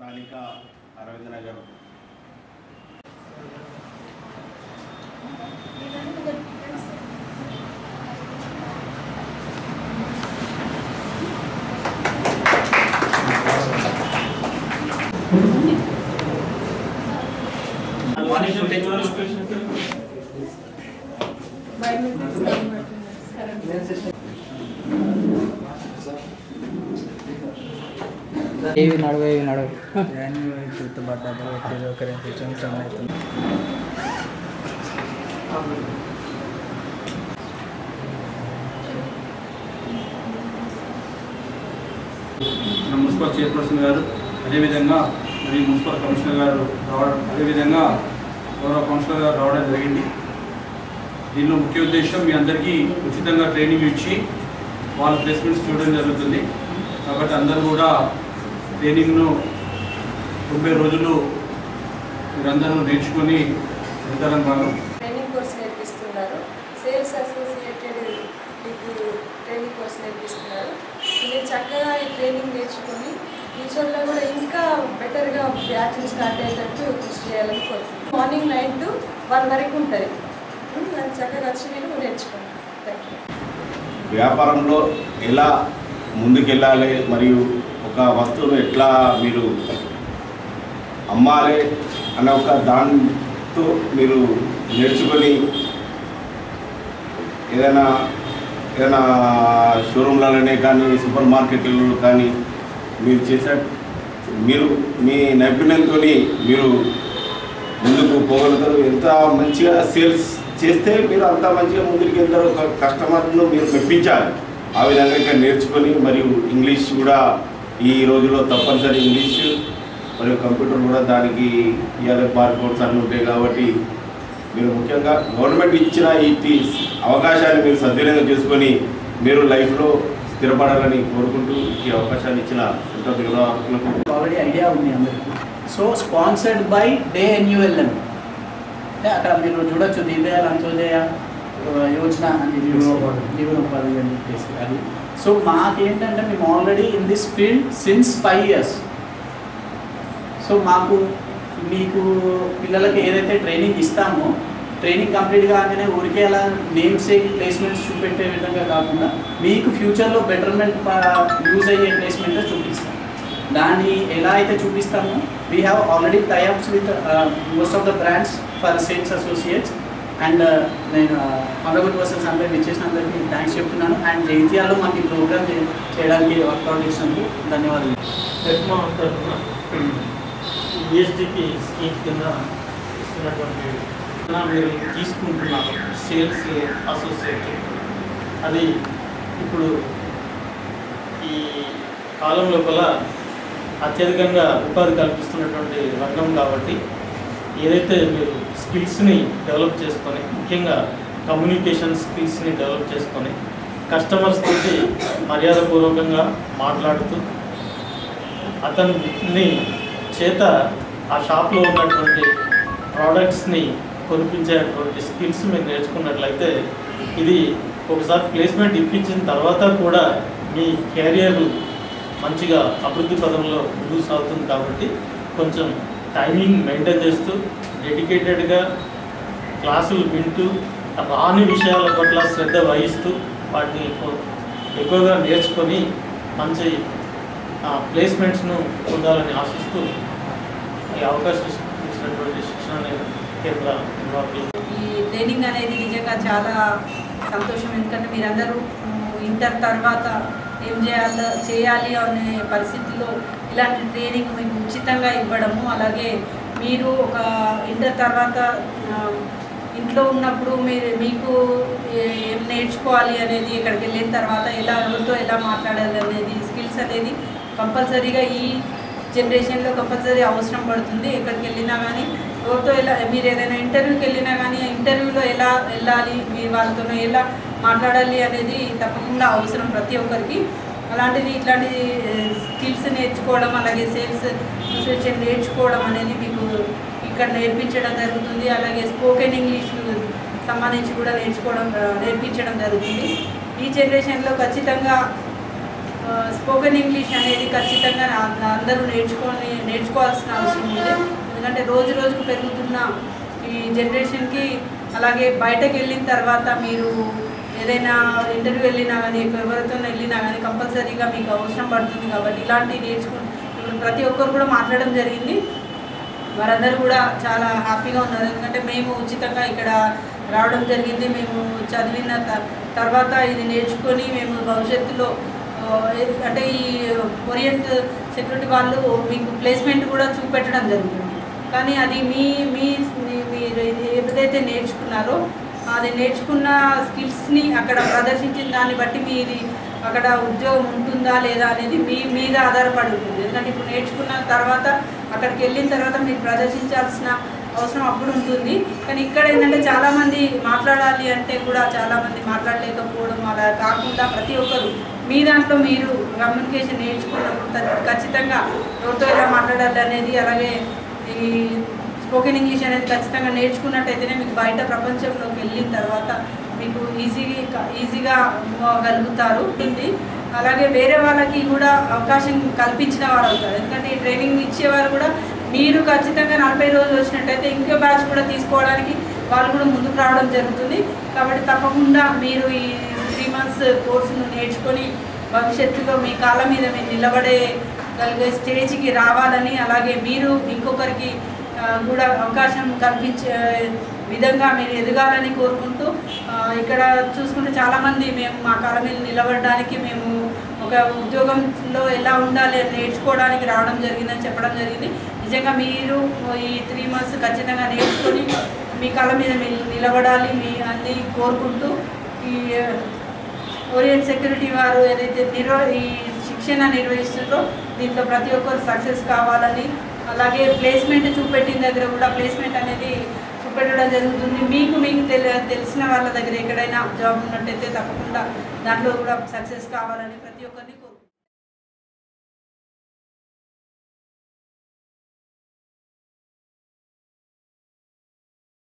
స్థానిక అరవింద్ నగర్ ఏవి నడువు గుర్తుపడ్డా ఒకరి సంవత్సరం అవుతుంది. మున్సిపల్ చైర్పర్సన్ గారు, అదేవిధంగా మరి మున్సిపల్ కమిషనర్ గారు రావడం, అదేవిధంగా గౌరవ కౌన్సిలర్ గారు రావడం జరిగింది. దీనిలో ముఖ్య ఉద్దేశం మీ అందరికీ ఉచితంగా ట్రైనింగ్ ఇచ్చి వాళ్ళ ప్లేస్మెంట్స్ చూడడం జరుగుతుంది. కాబట్టి అందరూ కూడా ట్రైనింగ్ను 90 రోజులు మీరందరూ నేర్చుకొని వెళ్తారని వాళ్ళు ట్రైనింగ్ కోర్స్ నేర్పిస్తున్నారు. సేల్స్ అసోసియేటెడ్ ట్రైనింగ్ కోర్స్ నేర్పిస్తున్నారు. మీరు చక్కగా ఈ ట్రైనింగ్ నేర్చుకొని ఫ్యూచర్లో కూడా ఇంకా బెటర్గా బ్యాచ్ స్టార్ట్ అయ్యేటట్టు కృషి చేయాలని కోరుతున్నాను. మార్నింగ్ 9 to 1 వరకు ఉంటుంది. దాన్ని చక్కగా వచ్చి మీరు నేర్చుకోండి. Thank you. వ్యాపారంలో ఎలా ముందుకెళ్ళాలి మరియు ఒక వస్తువును ఎట్లా మీరు అమ్మాలి అనే ఒక దాంతో మీరు నేర్చుకొని ఏదైనా షోరూమ్లలోనే కానీ సూపర్ మార్కెట్లలో కానీ మీరు మీ నైపుణ్యంతో మీరు ముందుకు పోగలుగుతారు. ఎంత మంచిగా సేల్స్ చేస్తే మీరు అంత మంచిగా ముందుకు వెళ్తారు. ఒక కస్టమర్ను మీరు మెప్పించాలి. ఆ విధంగా ఇక్కడ నేర్చుకొని మరియు ఇంగ్లీష్ కూడా ఈ రోజుల్లో తప్పనిసరి ఇంగ్లీష్ మరియు కంప్యూటర్ కూడా దానికి ఇవాళ బార్కోడ్స్ అన్నీ ఉంటాయి. కాబట్టి మీరు ముఖ్యంగా గవర్నమెంట్ ఇచ్చిన ఈ అవకాశాన్ని మీరు సద్వినియోగం చేసుకొని మీరు లైఫ్లో స్థిరపడాలని కోరుకుంటూ ఈ అవకాశాన్ని ఇచ్చిన నిర్వాహకులకు ఆల్రెడీ ఐడియా ఉంది అందరికీ. సో స్పాన్సర్డ్ బై DNULM, అంటే అక్కడ మీరు చూడొచ్చు దీన్ దయాళ్ అంత్యోదయ యోజన అని జీవనోపాధి అని చెప్పేసి అది. సో మాకేంటంటే మేము already in this field since 5 years. So మీకు పిల్లలకి ఏదైతే ట్రైనింగ్ ఇస్తామో ట్రైనింగ్ కంప్లీట్ కాగానే ఊరికే అలా నేమ్స్ ప్లేస్మెంట్స్ చూపెట్టే విధంగా కాకుండా మీకు ఫ్యూచర్లో బెటర్మెంట్ యూజ్ అయ్యే ప్లేస్మెంట్ చూపిస్తాం. దాన్ని ఎలా అయితే చూపిస్తామో we have already tie-ups with most of the brands for sales associates. And నేను ఆనరబుల్ పర్సన్స్ అందరికి ఇచ్చేసిన అందరికీ థ్యాంక్స్ చెప్తున్నాను. అండ్ జైత్యాల్లో మాకు ఈ ప్రోగ్రామ్ చేయడానికి వర్కౌట్ చేసినందుకు ధన్యవాదాలు. ESDP స్కీమ్ కింద ఇస్తున్నటువంటి మీరు తీసుకుంటున్నారు సేల్స్ అసోసియేట్. అది ఇప్పుడు ఈ కాలం లోపల అత్యధికంగా ఉపాధి కల్పిస్తున్నటువంటి రంగం కాబట్టి ఏదైతే మీరు స్కిల్స్ని డెవలప్ చేసుకొని, ముఖ్యంగా కమ్యూనికేషన్ స్కిల్స్ని డెవలప్ చేసుకొని కస్టమర్స్ తోటి మర్యాదపూర్వకంగా మాట్లాడుతూ అతన్ని చేత ఆ షాప్లో ఉన్నటువంటి ప్రోడక్ట్స్ని కొనిపించేటువంటి స్కిల్స్ మీరు నేర్చుకున్నట్లయితే ఇది ఒకసారి ప్లేస్మెంట్ ఇప్పించిన తర్వాత కూడా మీ కెరియర్ మంచిగా అభివృద్ధి పదంలో ముందుకు సాగుతుంది. కాబట్టి కొంచెం టైమింగ్ మెయింటైన్ చేస్తూ డెడికేటెడ్గా క్లాసులు వింటూ రాని విషయాల పట్ల శ్రద్ధ వహిస్తూ వాటిని ఎక్కువగా నేర్చుకొని మంచి ప్లేస్మెంట్స్ను పొందాలని ఆశిస్తూ ఈ అవకాశం ఇచ్చినటువంటి శిక్షణ కేంద్ర నిర్వాహకులు. ఈ ట్రైనింగ్ అనేది నిజంగా చాలా సంతోషం. ఎందుకంటే మీరందరూ ఇంటర్ తర్వాత ఏం చేయాలి అనే పరిస్థితుల్లో ఇలాంటి ట్రైనింగ్ మీకు ఉచితంగా ఇవ్వడము, అలాగే మీరు ఒక ఇంటర్ తర్వాత ఇంట్లో ఉన్నప్పుడు మీకు ఏం నేర్చుకోవాలి అనేది, ఇక్కడికి వెళ్ళిన తర్వాత ఎవరితో ఎలా మాట్లాడాలి అనేది స్కిల్స్ అనేది కంపల్సరీగా ఈ జనరేషన్లో కంపల్సరీ అవసరం పడుతుంది. ఎక్కడికి వెళ్ళినా కానీ ఎవరితో మీరు ఏదైనా ఇంటర్వ్యూకి వెళ్ళినా కానీ ఇంటర్వ్యూలో ఎలా వెళ్ళాలి, మీరు వాళ్ళతో ఎలా మాట్లాడాలి అనేది తప్పకుండా అవసరం ప్రతి ఒక్కరికి. ఇట్లాంటి స్కిల్స్ నేర్చుకోవడం, అలాగే సేల్స్ అసోసియేషన్ నేర్చుకోవడం అనేది మీకు ఇక్కడ నేర్పించడం జరుగుతుంది. అలాగే స్పోకెన్ ఇంగ్లీష్ సంబంధించి కూడా నేర్పించడం జరుగుతుంది. ఈ జనరేషన్లో ఖచ్చితంగా స్పోకెన్ ఇంగ్లీష్ అనేది ఖచ్చితంగా అందరూ నేర్చుకోవాల్సిన అవసరం ఉంది. ఎందుకంటే రోజు రోజుకు పెరుగుతున్న ఈ జనరేషన్కి, అలాగే బయటకు వెళ్ళిన తర్వాత మీరు ఏదైనా ఇంటర్వ్యూ వెళ్ళినా కానీ ఎవరితో వెళ్ళినా కానీ కంపల్సరీగా మీకు అవసరం పడుతుంది. కాబట్టి ఇలాంటివి ఇప్పుడు ప్రతి ఒక్కరు కూడా మాట్లాడడం జరిగింది. వారందరూ కూడా చాలా హ్యాపీగా ఉన్నారు. ఎందుకంటే మేము ఉచితంగా ఇక్కడ రావడం జరిగింది. మేము చదివిన తర్వాత ఇది నేర్చుకొని మేము భవిష్యత్తులో అంటే ఈ ఓరియంట్ సెక్యూరిటీ వాళ్ళు మీకు ప్లేస్మెంట్ కూడా చూపెట్టడం జరుగుతుంది. కానీ అది మీరు ఏదైతే నేర్చుకున్నారో అది నేర్చుకున్న స్కిల్స్ని అక్కడ ప్రదర్శించిన దాన్ని బట్టి మీది అక్కడ ఉద్యోగం ఉంటుందా లేదా అనేది మీ మీద ఆధారపడి ఉంటుంది. ఎందుకంటే ఇప్పుడు నేర్చుకున్న తర్వాత అక్కడికి వెళ్ళిన తర్వాత మీరు ప్రదర్శించాల్సిన అవసరం అప్పుడు ఉంటుంది. కానీ ఇక్కడ ఏంటంటే చాలామంది మాట్లాడాలి అంటే కూడా చాలామంది మాట్లాడలేకపోవడం, అలా కాకుండా ప్రతి ఒక్కరు మీ దాంట్లో మీరు కమ్యూనికేషన్ నేర్చుకున్నప్పుడు ఖచ్చితంగా ఎవరితో ఎలా మాట్లాడాలి అనేది, అలాగే ఈ స్పోకెన్ ఇంగ్లీష్ అనేది ఖచ్చితంగా నేర్చుకున్నట్టయితేనే మీకు బయట ప్రపంచంలోకి వెళ్ళిన తర్వాత మీకు ఈజీగా మూవ్ అవ్వగలుగుతారు. అలాగే వేరే వాళ్ళకి కూడా అవకాశం కల్పించిన వారు అవుతారు. ఎందుకంటే ఈ ట్రైనింగ్ ఇచ్చేవారు కూడా మీరు ఖచ్చితంగా 40 రోజులు వచ్చినట్టయితే ఇంకో బ్యాచ్ కూడా తీసుకోవడానికి వాళ్ళు కూడా ముందుకు రావడం జరుగుతుంది. కాబట్టి తప్పకుండా మీరు ఈ 3 months కోర్సును నేర్చుకొని భవిష్యత్తులో మీ కాళ్ళ మీద మీరు నిలబడగలిగే స్టేజ్కి రావాలని, అలాగే మీరు ఇంకొకరికి కూడా అవకాశం కల్పించే విధంగా మీరు ఎదగాలని కోరుకుంటూ, ఇక్కడ చూసుకుంటే చాలామంది మేము మా కాళ్ళ మీద నిలబడడానికి మేము ఒక ఉద్యోగంలో ఎలా ఉండాలి అని నేర్చుకోవడానికి రావడం జరిగిందని చెప్పడం జరిగింది. నిజంగా మీరు ఈ 3 months ఖచ్చితంగా నేర్చుకొని మీ కాళ్ళ మీద నిలబడాలి మీ అన్ని కోరుకుంటూ, ఈ ఓరియంట్ సెక్యూరిటీ వారు ఏదైతే ఈ శిక్షణ నిర్వహిస్తుందో దీంట్లో ప్రతి ఒక్కరు సక్సెస్ కావాలని, అలాగే ప్లేస్మెంట్ చూపెట్టిన దగ్గర కూడా ప్లేస్మెంట్ అనేది చూపెట్టడం జరుగుతుంది. మీకు తెలిసిన వాళ్ళ దగ్గర ఎక్కడైనా జాబ్ ఉన్నట్టయితే తప్పకుండా దాంట్లో కూడా సక్సెస్ కావాలని ప్రతి ఒక్కరిని